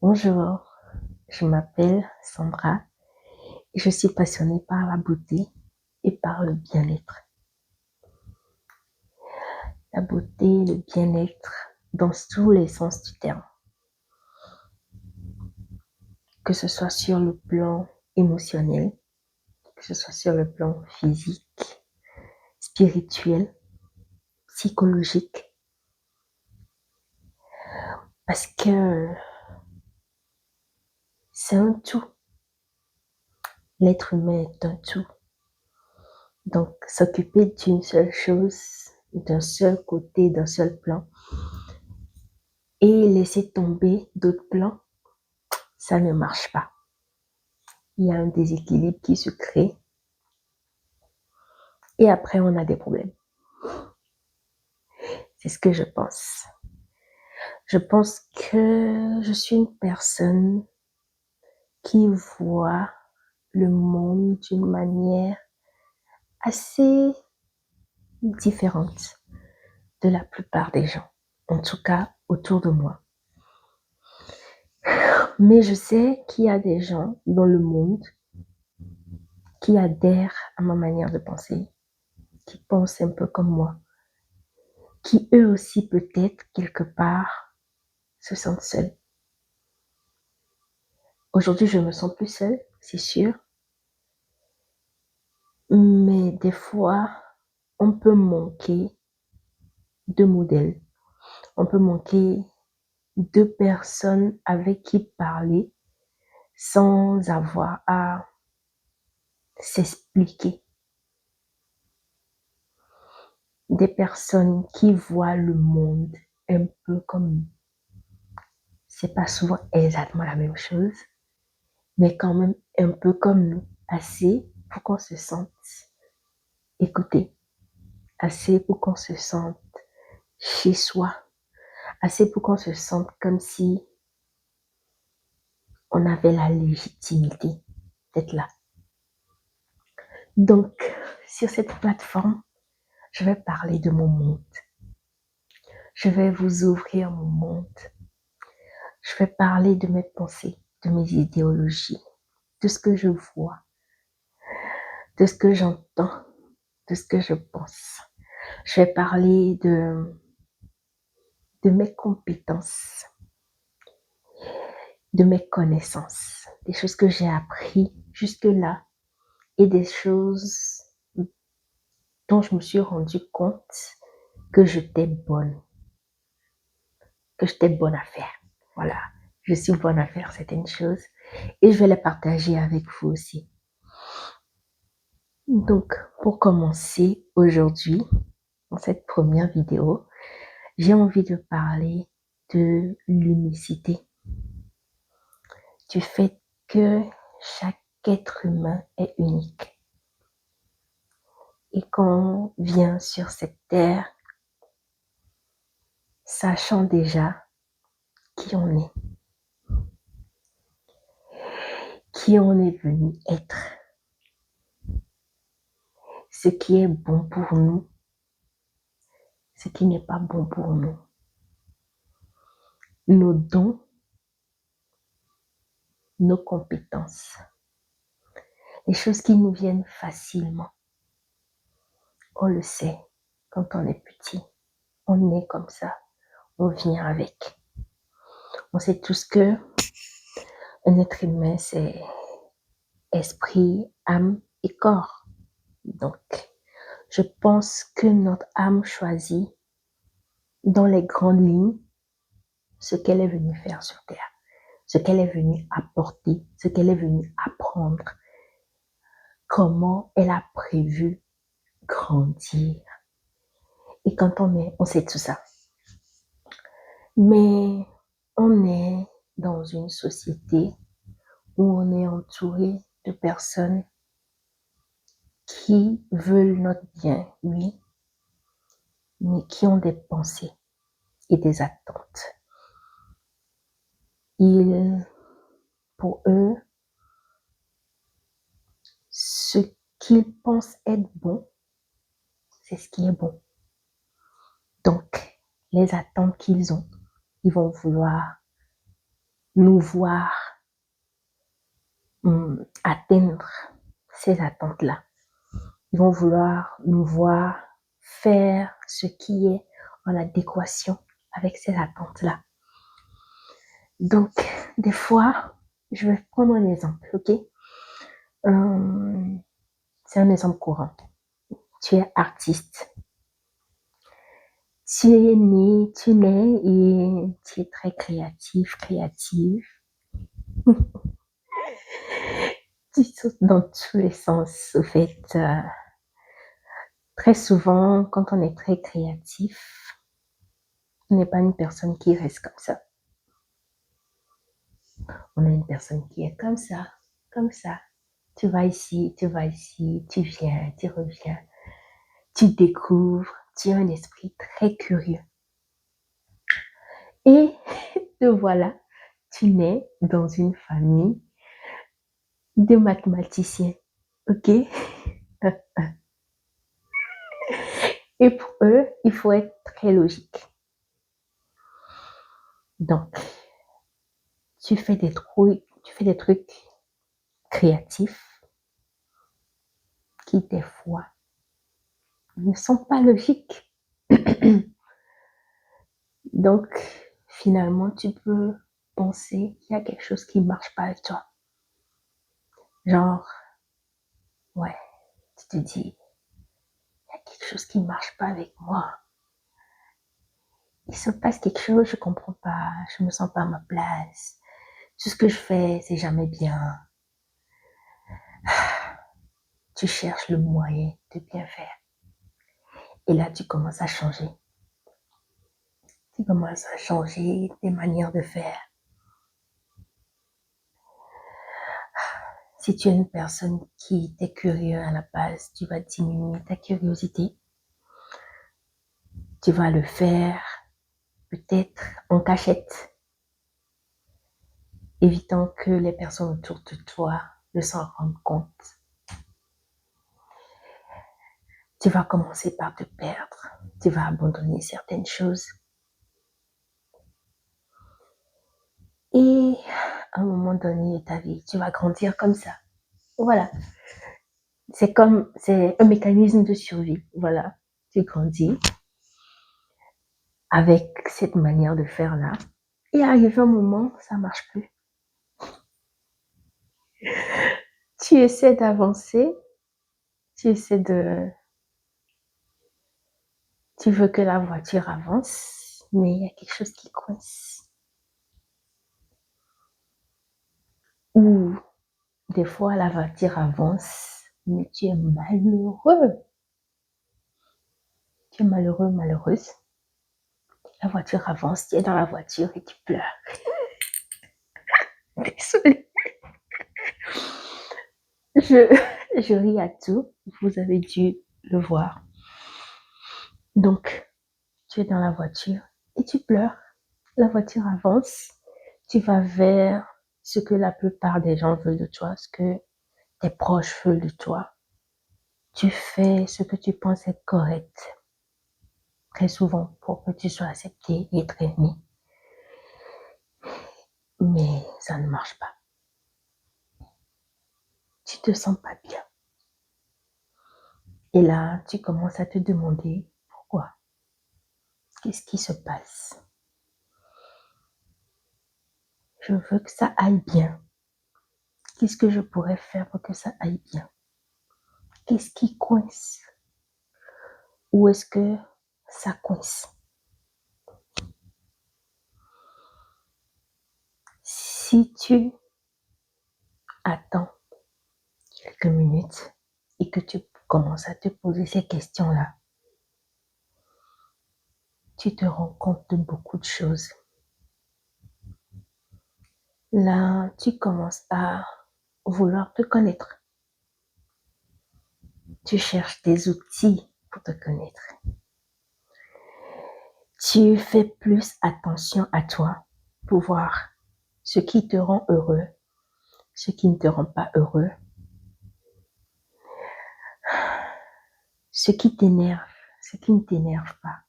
Bonjour, je m'appelle Sandra et je suis passionnée par la beauté et par le bien-être. La beauté, le bien-être dans tous les sens du terme. Que ce soit sur le plan émotionnel, que ce soit sur le plan physique, spirituel, psychologique. Parce que c'est un tout. L'être humain est un tout. Donc, s'occuper d'une seule chose, d'un seul côté, d'un seul plan, et laisser tomber d'autres plans, ça ne marche pas. Il y a un déséquilibre qui se crée et après on a des problèmes. C'est ce que je pense. Je pense que je suis une personne qui voit le monde d'une manière assez différente de la plupart des gens, en tout cas autour de moi. Mais je sais qu'il y a des gens dans le monde qui adhèrent à ma manière de penser, qui pensent un peu comme moi, qui eux aussi peut-être quelque part se sentent seuls. Aujourd'hui, je me sens plus seule, c'est sûr, mais des fois, on peut manquer de modèles, on peut manquer de personnes avec qui parler sans avoir à s'expliquer. Des personnes qui voient le monde un peu comme nous. C'est pas souvent exactement la même chose, mais quand même un peu comme nous, assez pour qu'on se sente écouté, assez pour qu'on se sente chez soi, assez pour qu'on se sente comme si on avait la légitimité d'être là. Donc, sur cette plateforme, je vais parler de mon monde. Je vais vous ouvrir mon monde. Je vais parler de mes pensées, de mes idéologies, de ce que je vois, de ce que j'entends, de ce que je pense. Je vais parler de mes compétences, de mes connaissances, des choses que j'ai apprises jusque-là et des choses dont je me suis rendu compte que j'étais bonne, à faire. Voilà, je suis bonne à faire certaines choses et je vais les partager avec vous aussi. Donc, pour commencer aujourd'hui, dans cette première vidéo, j'ai envie de parler de l'unicité, du fait que chaque être humain est unique. Et quand on vient sur cette terre, sachant déjà qui on est venu être, ce qui est bon pour nous, ce qui n'est pas bon pour nous, nos dons, nos compétences, les choses qui nous viennent facilement. On le sait quand on est petit, on est comme ça, on vient avec. On sait tous que un être humain, c'est esprit, âme et corps. Donc, je pense que notre âme choisit dans les grandes lignes ce qu'elle est venue faire sur Terre, ce qu'elle est venue apporter, ce qu'elle est venue apprendre, comment elle a prévu grandir. Et quand on sait tout ça. Mais on est dans une société où on est entouré de personnes qui veulent notre bien, oui, mais qui ont des pensées et des attentes. Pour eux, ce qu'ils pensent être bon, c'est ce qui est bon. Donc, les attentes qu'ils ont, ils vont vouloir nous voir atteindre ces attentes-là. Ils vont vouloir nous voir faire ce qui est en adéquation avec ces attentes-là. Donc, des fois, je vais prendre un exemple, ok? C'est un exemple courant. Tu es artiste. Tu nais et tu es très créative. Tu sautes dans tous les sens. Au fait, très souvent, quand on est très créatif, on n'est pas une personne qui reste comme ça. On est une personne qui est comme ça, comme ça. Tu vas ici, tu viens, tu reviens, tu découvres, tu as un esprit très curieux. Et te voilà, tu nais dans une famille de mathématiciens, ok? Et pour eux, il faut être très logique. Donc, tu fais des trucs créatifs qui, des fois, ne sont pas logiques. Donc, finalement, tu peux penser qu'il y a quelque chose qui ne marche pas avec toi. Genre, ouais, tu te dis, il y a quelque chose qui ne marche pas avec moi. Il se passe quelque chose, je ne comprends pas, je ne me sens pas à ma place. Tout ce que je fais, c'est jamais bien. Tu cherches le moyen de bien faire. Et là, tu commences à changer. Tu commences à changer tes manières de faire. Si tu es une personne qui est curieuse à la base, tu vas diminuer ta curiosité. Tu vas le faire peut-être en cachette, évitant que les personnes autour de toi ne s'en rendent compte. Tu vas commencer par te perdre. Tu vas abandonner certaines choses. Et à un moment donné de ta vie, tu vas grandir comme ça. Voilà. C'est un mécanisme de survie. Voilà. Tu grandis avec cette manière de faire là. Et arrivé un moment, ça marche plus. Tu essaies d'avancer. Tu veux que la voiture avance, mais il y a quelque chose qui coince. Ou des fois, la voiture avance, mais tu es malheureux. Tu es malheureux, malheureuse. La voiture avance, tu es dans la voiture et tu pleures. Désolée. Je ris à tout. Vous avez dû le voir. Donc, tu es dans la voiture et tu pleures. La voiture avance. Tu vas vers ce que la plupart des gens veulent de toi, ce que tes proches veulent de toi. Tu fais ce que tu penses être correct, très souvent, pour que tu sois accepté et être aimé. Mais ça ne marche pas. Tu te sens pas bien. Et là, tu commences à te demander pourquoi. Qu'est-ce qui se passe? Je veux que ça aille bien. Qu'est-ce que je pourrais faire pour que ça aille bien? Qu'est-ce qui coince? Où est-ce que ça coince? Si tu attends quelques minutes et que tu commences à te poser ces questions-là, tu te rends compte de beaucoup de choses. Là, tu commences à vouloir te connaître. Tu cherches des outils pour te connaître. Tu fais plus attention à toi pour voir ce qui te rend heureux, ce qui ne te rend pas heureux, ce qui t'énerve, ce qui ne t'énerve pas.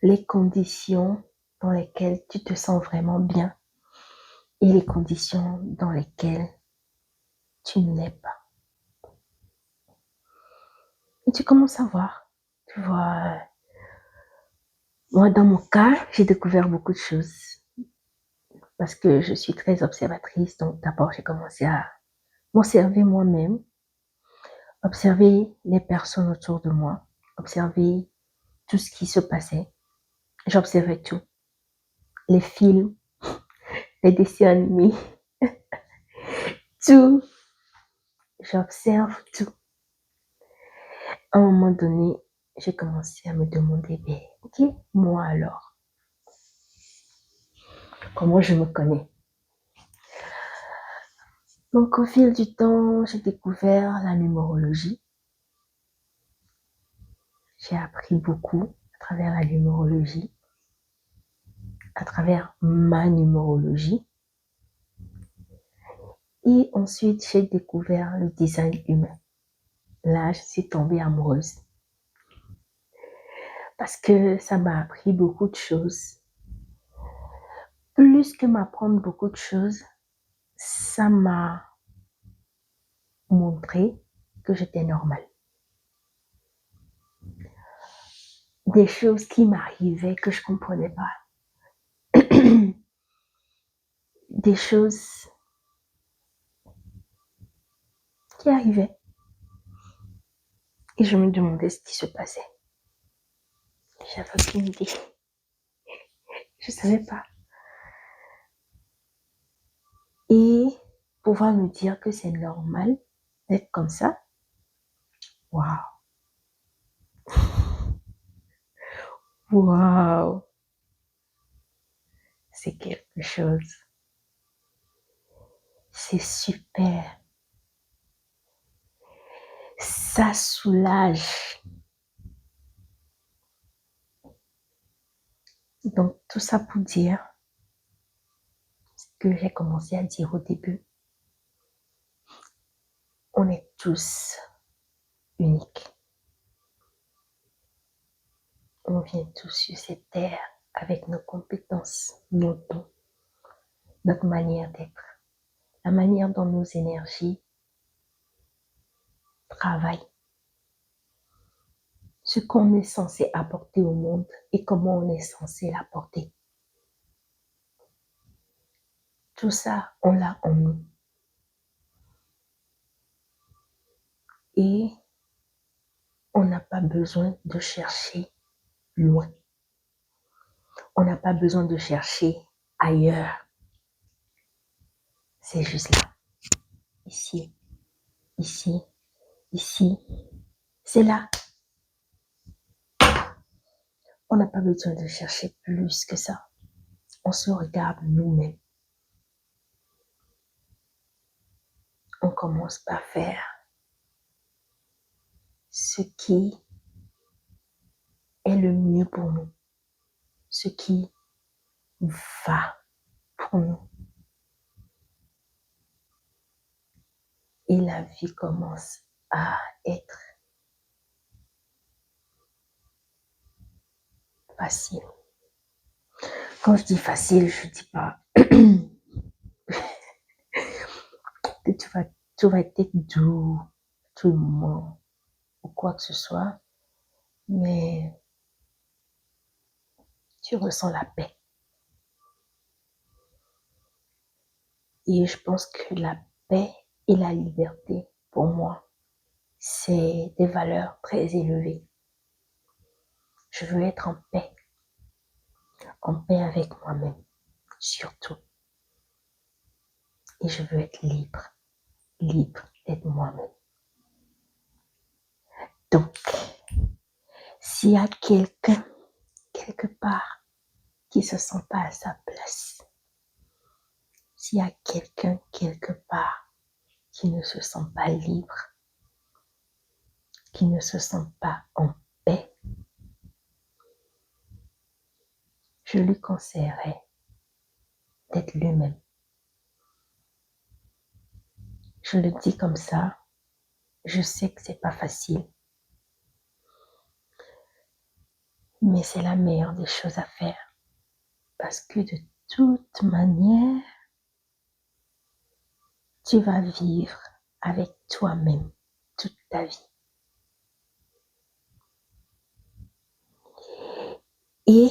Les conditions dans lesquelles tu te sens vraiment bien et les conditions dans lesquelles tu n'es pas. Et tu commences à voir. Tu vois, moi, dans mon cas, j'ai découvert beaucoup de choses parce que je suis très observatrice. Donc, d'abord, j'ai commencé à m'observer moi-même, observer les personnes autour de moi, observer tout ce qui se passait. J'observais tout. Les films, les dessins animés, tout. J'observe tout. À un moment donné, j'ai commencé à me demander, ben, ok, moi alors, comment je me connais? Donc, au fil du temps, j'ai découvert la numérologie. J'ai appris beaucoup à travers la numérologie, à travers ma numérologie. Et ensuite, j'ai découvert le design humain. Là, je suis tombée amoureuse parce que ça m'a appris beaucoup de choses. Plus que m'apprendre beaucoup de choses, ça m'a montré que j'étais normale. Des choses qui m'arrivaient que je comprenais pas. Des choses qui arrivaient. Et je me demandais ce qui se passait. J'avais aucune idée. Je savais pas. Et pouvoir me dire que c'est normal d'être comme ça, waouh, waouh, c'est quelque chose. C'est super. Ça soulage. Donc, tout ça pour dire ce que j'ai commencé à dire au début. On est tous uniques. On vient tous sur cette terre avec nos compétences, nos dons, notre manière d'être, la manière dont nos énergies travaillent, ce qu'on est censé apporter au monde et comment on est censé l'apporter. Tout ça, on l'a en nous. Et on n'a pas besoin de chercher loin. On n'a pas besoin de chercher ailleurs. C'est juste là. Ici, ici, ici. C'est là. On n'a pas besoin de chercher plus que ça. On se regarde nous-mêmes. On commence par faire ce qui est le mieux pour nous. Ce qui va pour nous. Et la vie commence à être facile. Quand je dis facile, je ne dis pas que tu vas être doux tout le monde ou quoi que ce soit, mais tu ressens la paix. Et je pense que la paix et la liberté, pour moi, c'est des valeurs très élevées. Je veux être en paix avec moi-même, surtout. Et je veux être libre d'être moi-même. Donc, s'il y a quelqu'un, quelque part, qui se sent pas à sa place, s'il y a quelqu'un, quelque part, qui ne se sent pas libre, qui ne se sent pas en paix, je lui conseillerais d'être lui-même. Je le dis comme ça, je sais que c'est pas facile, mais c'est la meilleure des choses à faire. Parce que de toute manière, tu vas vivre avec toi-même toute ta vie. Et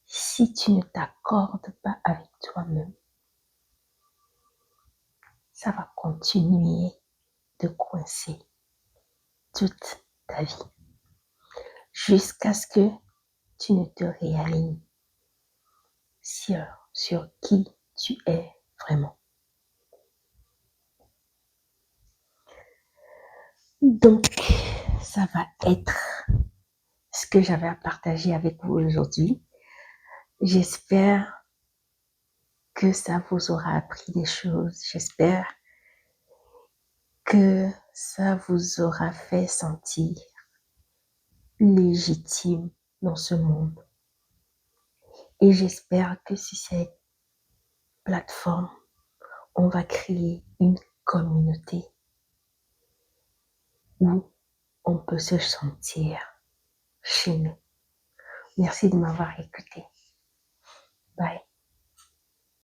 si tu ne t'accordes pas avec toi-même, ça va continuer de coincer toute ta vie jusqu'à ce que tu ne te réalignes sur qui tu es vraiment. Donc, ça va être ce que j'avais à partager avec vous aujourd'hui. J'espère que ça vous aura appris des choses. J'espère que ça vous aura fait sentir légitime dans ce monde. Et j'espère que sur cette plateforme, on va créer une communauté où on peut se sentir chez nous. Merci de m'avoir écouté. Bye.